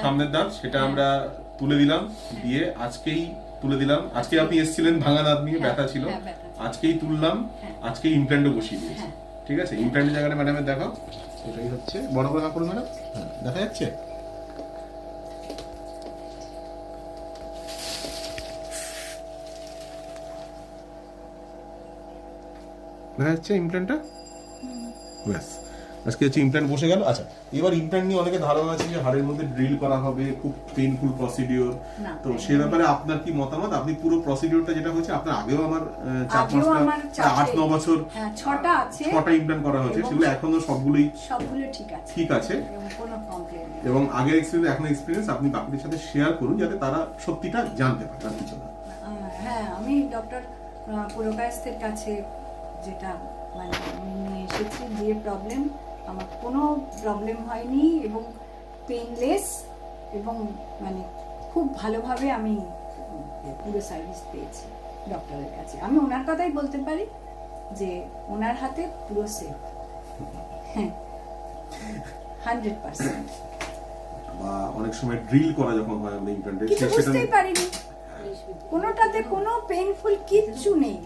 সামনের দাঁত সেটা আমরা তুলে দিলাম, দিয়ে আজকেই তুলে দিলাম। আজকে আপনি এসেছিলেন ভাঙা দাঁত নিয়ে, ব্যথা ছিল, আজকেই তুললাম, আজকেই ইমপ্ল্যান্টও বসিয়ে দিয়েছি। ঠিক আছে, ইমপ্ল্যান্টের জায়গাটা ম্যাডামের দেখো, এটাই হচ্ছে। বড় করে করুন ম্যাডাম, দেখা যাচ্ছে? দেখা যাচ্ছে ইমপ্ল্যান্টটা? ব্যাস, আজকে হচ্ছে ইমপ্ল্যান্ট বসে গেল। আচ্ছা, এবার ইমপ্ল্যান্ট নিয়ে অনেকে ধারণা আছে যে হাড়ের মধ্যে ড্রিল করা হবে, খুব পেইনফুল প্রসিডিওর। তো সে ব্যাপারে আপনার কি মতামত? আপনি পুরো প্রসিডিওরটা যেটা হচ্ছে, আপনার আগেও আমার 8-9 বছর 6টা ইমপ্ল্যান্ট করা হয়েছে, সেগুলো এখনো সবগুলো ঠিক আছে। এবং আগের এক্সপেরিয়েন্স, এখন এক্সপেরিয়েন্স আপনি বাকিদের সাথে শেয়ার করুন, যাতে তারা সত্যিটা জানতে পারে, আর কিছু না। হ্যাঁ, আমি ডক্টর পুরকায়েস্তের কাছে যেটা মানে নিয়ে এসেছি, যে প্রবলেম, আমার কোনো প্রবলেম হয়নি এবং পেইনলেস, এবং মানে খুব ভালোভাবে আমি পুরো সার্ভিস পেয়েছি ডক্টরের কাছে। আমি ওনার কথাই বলতে পারি যে ওনার হাতে পুরো সেফ। হ্যাঁ, 100%। বা অনেক সময় ড্রিল করা যখন হয় আমাদের ইমপ্ল্যান্টে, কিছু বুঝতেই পারিনি, কোনোটাতে কোনো পেইনফুল কিচ্ছু নেই।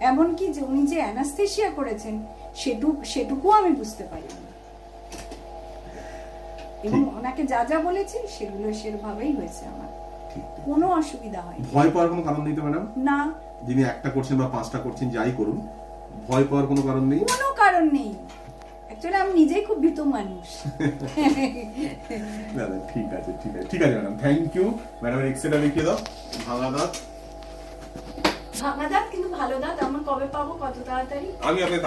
এমনকি যে উনি যে অ্যানাস্থেসিয়া করেছেন সেটুকু আমি বুঝতে পারিনি, এবং ওনাকে যা যা বলেছি সেগুলো সেভাবেই হয়েছে, আমার কোনো অসুবিধা হয়নি। ভয় পাওয়ার কোনো কারণ নেই তো ম্যাডাম? না, যিনি একটা করছেন বা 5টা করছেন, যাই করুন, ভয় পাওয়ার কোনো কারণ নেই। কোনো কারণ নেই। অ্যাকচুয়ালি আমি নিজেই খুব ভীতু মানুষ। না না, ঠিক আছে ম্যাডাম, থ্যাংক ইউ। ম্যাডামের এক্সরেটা দেখিয়ে দাও। ভাঙা দাঁত ভাঙা দাঁত, কিন্তু ভালো দাঁত। আমার কবে পাবো, কত তাড়াতাড়ি? আমি আপনাকে